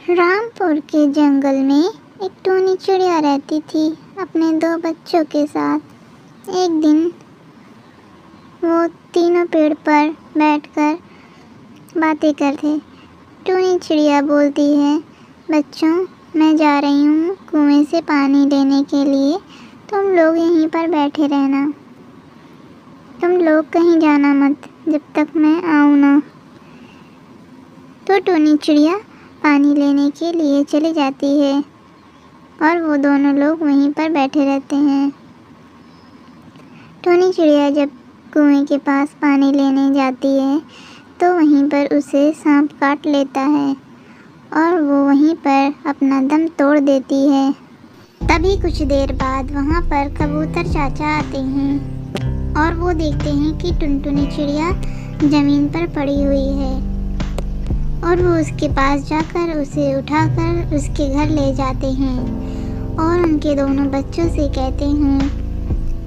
रामपुर के जंगल में एक टूनी चिड़िया रहती थी अपने 2 बच्चों के साथ। एक दिन वो तीनों पेड़ पर बैठकर बातें करते। टूनी चिड़िया बोलती है, बच्चों, मैं जा रही हूँ कुएं से पानी लेने के लिए। तुम लोग यहीं पर बैठे रहना। तुम लोग कहीं जाना मत जब तक मैं आऊँ ना। तो टूनी चिड़िया पानी लेने के लिए चली जाती है और वो दोनों लोग वहीं पर बैठे रहते हैं। टूनी चिड़िया जब कुएं के पास पानी लेने जाती है तो वहीं पर उसे सांप काट लेता है और वो वहीं पर अपना दम तोड़ देती है। तभी कुछ देर बाद वहाँ पर कबूतर चाचा आते हैं और वो देखते हैं कि टुनटुनी चिड़िया ज़मीन पर पड़ी हुई है और वो उसके पास जाकर उसे उठाकर उसके घर ले जाते हैं और उनके दोनों बच्चों से कहते हैं,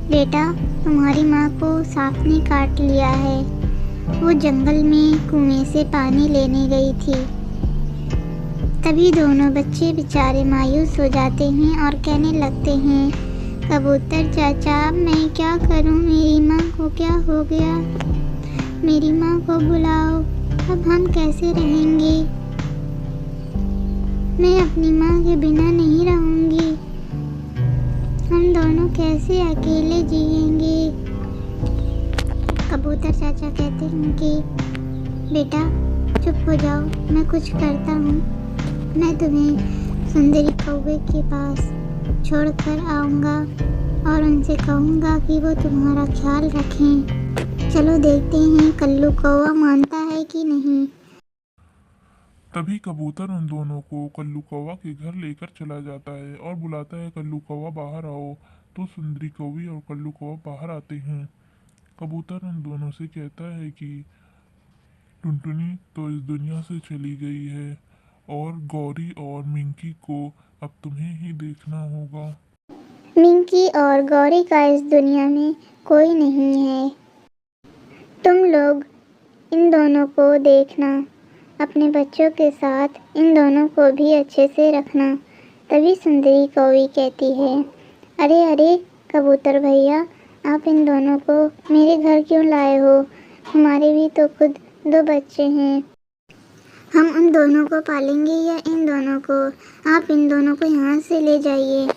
बेटा, तुम्हारी माँ को सांप ने काट लिया है। वो जंगल में कुएं से पानी लेने गई थी। तभी दोनों बच्चे बेचारे मायूस हो जाते हैं और कहने लगते हैं, कबूतर चाचा, मैं क्या करूँ? मेरी माँ को क्या हो गया? मेरी माँ को बुलाओ। अब हम कैसे रहेंगे? मैं अपनी माँ के बिना नहीं रहूँगी। हम दोनों कैसे अकेले जिएंगे? कबूतर चाचा कहते हैं कि बेटा, चुप हो जाओ, मैं कुछ करता हूँ। मैं तुम्हें सुंदरी कौवे के पास छोड़ कर आऊँगा और उनसे कहूँगा कि वो तुम्हारा ख्याल रखें। चलो देखते हैं कल्लू कौवा मानता है कि नहीं। तभी कबूतर उन दोनों को कल्लू कौवा के घर लेकर चला जाता है और बुलाता है, कल्लू कौवा बाहर आओ। तो सुंदरी कौवी और कल्लू कौवा बाहर आते हैं। कबूतर उन दोनों से कहता है कि टुनटुनी तो इस दुनिया से चली गई है और गौरी और मिंकी को अब तुम्हें ही देखना होगा। मिंकी और गौरी का इस दुनिया में कोई नहीं है। तुम लोग इन दोनों को देखना, अपने बच्चों के साथ इन दोनों को भी अच्छे से रखना। तभी सुंदरी कौवी कहती है, अरे अरे कबूतर भैया, आप इन दोनों को मेरे घर क्यों लाए हो? हमारे भी तो खुद 2 बच्चे हैं। हम उन दोनों को पालेंगे या इन दोनों को? आप इन दोनों को यहाँ से ले जाइए।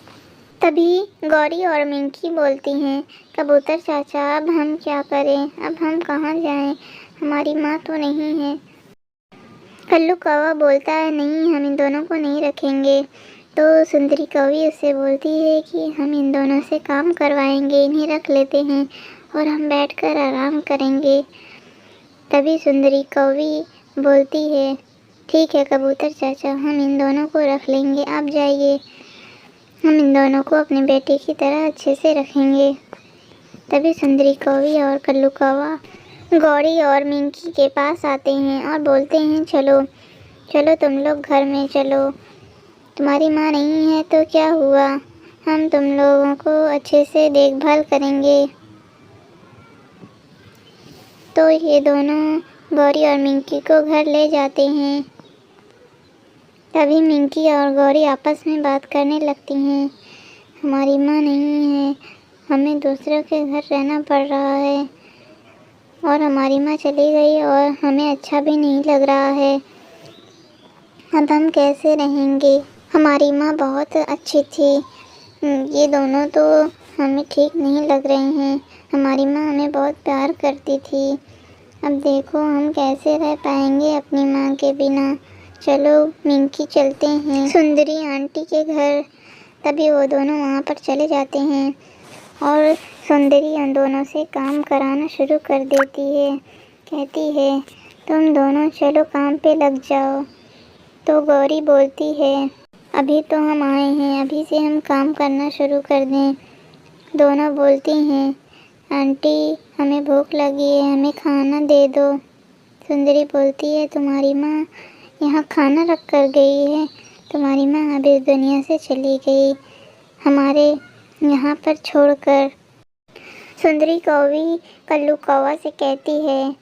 तभी गौरी और मिंकी बोलती हैं, कबूतर चाचा, अब हम क्या करें? अब हम कहाँ जाएं? हमारी माँ तो नहीं है। कल्लू कौवा बोलता है, नहीं, हम इन दोनों को नहीं रखेंगे। तो सुंदरी कौवी उससे बोलती है कि हम इन दोनों से काम करवाएंगे, इन्हें रख लेते हैं और हम बैठकर आराम करेंगे। तभी सुंदरी कौवी बोलती है, ठीक है कबूतर चाचा, हम इन दोनों को रख लेंगे, आप जाइए। हम इन दोनों को अपने बेटे की तरह अच्छे से रखेंगे। तभी सुंदरी कौवी और कल्लू कौवा गौरी और मिंकी के पास आते हैं और बोलते हैं, चलो चलो तुम लोग घर में चलो। तुम्हारी माँ नहीं है तो क्या हुआ? हम तुम लोगों को अच्छे से देखभाल करेंगे। तो ये दोनों गौरी और मिंकी को घर ले जाते हैं। तभी मिंकी और गौरी आपस में बात करने लगती हैं, हमारी माँ नहीं है, हमें दूसरों के घर रहना पड़ रहा है और हमारी माँ चली गई और हमें अच्छा भी नहीं लग रहा है। अब हम कैसे रहेंगे? हमारी माँ बहुत अच्छी थी। ये दोनों तो हमें ठीक नहीं लग रहे हैं। हमारी माँ हमें बहुत प्यार करती थी। अब देखो हम कैसे रह पाएंगे अपनी माँ के बिना। चलो मिंकी, चलते हैं सुंदरी आंटी के घर। तभी वो दोनों वहाँ पर चले जाते हैं और सुंदरी उन दोनों से काम कराना शुरू कर देती है। कहती है, तुम दोनों चलो काम पे लग जाओ। तो गौरी बोलती है, अभी तो हम आए हैं, अभी से हम काम करना शुरू कर दें। दोनों बोलती हैं, आंटी हमें भूख लगी है, हमें खाना दे दो। सुंदरी बोलती है, तुम्हारी माँ यहाँ खाना रख कर गई है। तुम्हारी माँ अभी इस दुनिया से चली गई, हमारे यहाँ पर छोड़कर। सुंदरी कौवी कल्लू कौवा से कहती है,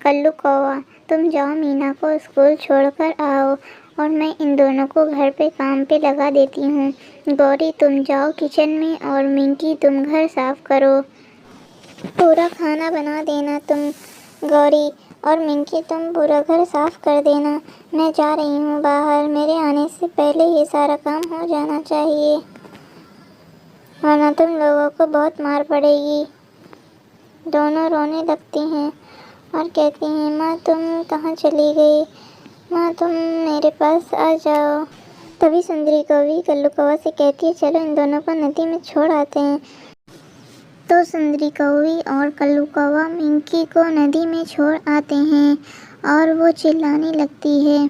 कल्लू कौवा, तुम जाओ मीना को स्कूल छोड़कर आओ और मैं इन दोनों को घर पे काम पे लगा देती हूँ। गौरी तुम जाओ किचन में और मिंकी तुम घर साफ करो। पूरा खाना बना देना तुम गौरी, और मिंकी तुम पूरा घर साफ कर देना। मैं जा रही हूँ बाहर, मेरे आने से पहले ये सारा काम हो जाना चाहिए, वरना तुम लोगों को बहुत मार पड़ेगी। दोनों रोने लगती हैं और कहती हैं, माँ तुम कहाँ चली गई, माँ तुम मेरे पास आ जाओ। तभी सुंदरी कौवी कल्लू कौवा से कहती है, चलो इन दोनों को नदी में छोड़ आते हैं। तो सुंदरी कौवी और कल्लू कौवा मिंकी को नदी में छोड़ आते हैं और वो चिल्लाने लगती है,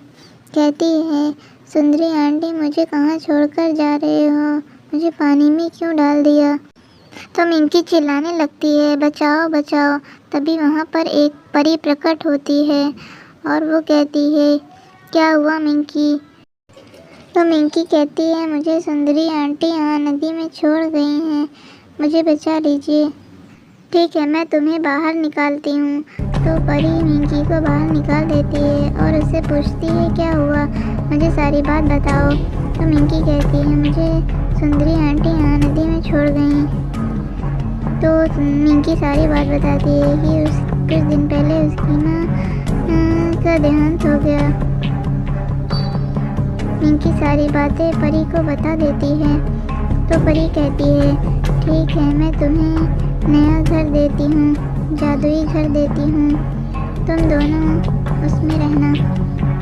कहती है, सुंदरी आंटी मुझे कहाँ छोड़कर जा रहे हो, मुझे पानी में क्यों डाल दिया। तो मिंकी चिल्लाने लगती है, बचाओ बचाओ। तभी वहाँ पर एक परी प्रकट होती है और वो कहती है, क्या हुआ मिंकी। तो मिंकी कहती है, मुझे सुंदरी आंटी यहाँ नदी में छोड़ गई हैं, मुझे बचा लीजिए। ठीक है, मैं तुम्हें बाहर निकालती हूँ। तो परी मिंकी को बाहर निकाल देती है और उससे पूछती है, क्या हुआ, मुझे सारी बात बताओ। तो मिंकी कहती है, मुझे सुंदरी आंटी यहाँ नदी में छोड़ गई। तो मिंकी सारी बात बताती है कि कुछ दिन पहले उसकी माँ का देहांत हो गया। मिंकी सारी बातें परी को बता देती है। तो परी कहती है, ठीक है, मैं तुम्हें नया घर देती हूँ, जादुई घर देती हूँ, तुम दोनों उसमें रहना,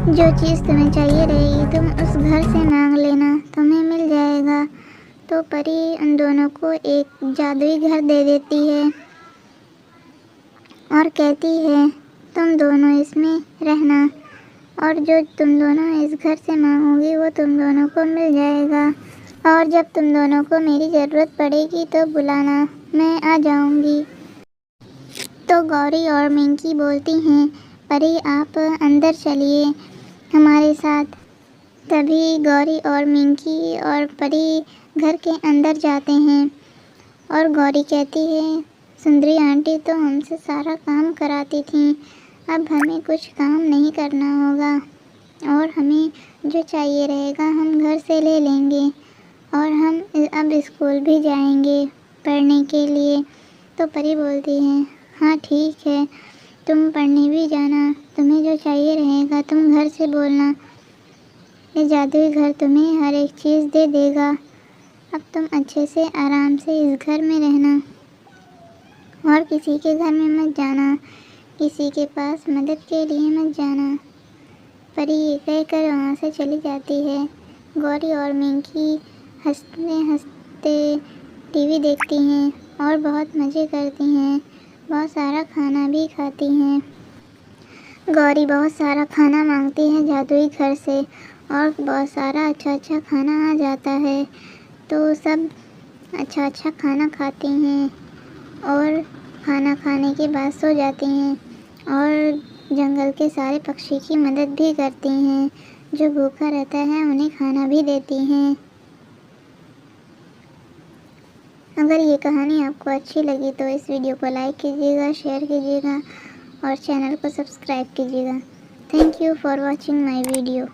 जो चीज़ तुम्हें चाहिए रहेगी तुम उस घर से मांग लेना, तुम्हें मिल जाएगा। तो परी उन दोनों को एक जादुई घर दे देती है और कहती है, तुम दोनों इसमें रहना और जो तुम दोनों इस घर से मांगोगी वो तुम दोनों को मिल जाएगा, और जब तुम दोनों को मेरी ज़रूरत पड़ेगी तो बुलाना, मैं आ जाऊंगी। तो गौरी और मिंकी बोलती हैं, परी आप अंदर चलिए हमारे साथ। तभी गौरी और मिंकी और परी घर के अंदर जाते हैं और गौरी कहती है, सुंदरी आंटी तो हमसे सारा काम कराती थी, अब हमें कुछ काम नहीं करना होगा और हमें जो चाहिए रहेगा हम घर से ले लेंगे और हम अब स्कूल भी जाएंगे पढ़ने के लिए। तो परी बोलती है, हाँ ठीक है, तुम पढ़ने भी जाना, तुम्हें जो चाहिए रहेगा तुम घर से बोलना, ये जादुई घर तुम्हें हर एक चीज़ दे देगा। अब तुम अच्छे से आराम से इस घर में रहना और किसी के घर में मत जाना, किसी के पास मदद के लिए मत जाना। परी ये कहकर वहाँ से चली जाती है। गौरी और मिंकी हंसते हंसते टीवी देखती हैं और बहुत मज़े करती हैं, बहुत सारा खाना भी खाती हैं। गौरी बहुत सारा खाना मांगती है जादुई घर से और बहुत सारा अच्छा अच्छा खाना आ जाता है, तो सब अच्छा अच्छा खाना खाती हैं और खाना खाने के बाद सो जाती हैं और जंगल के सारे पक्षी की मदद भी करती हैं, जो भूखा रहता है उन्हें खाना भी देती हैं। अगर ये कहानी आपको अच्छी लगी तो इस वीडियो को लाइक कीजिएगा, शेयर कीजिएगा और चैनल को सब्सक्राइब कीजिएगा। Thank you for watching my video.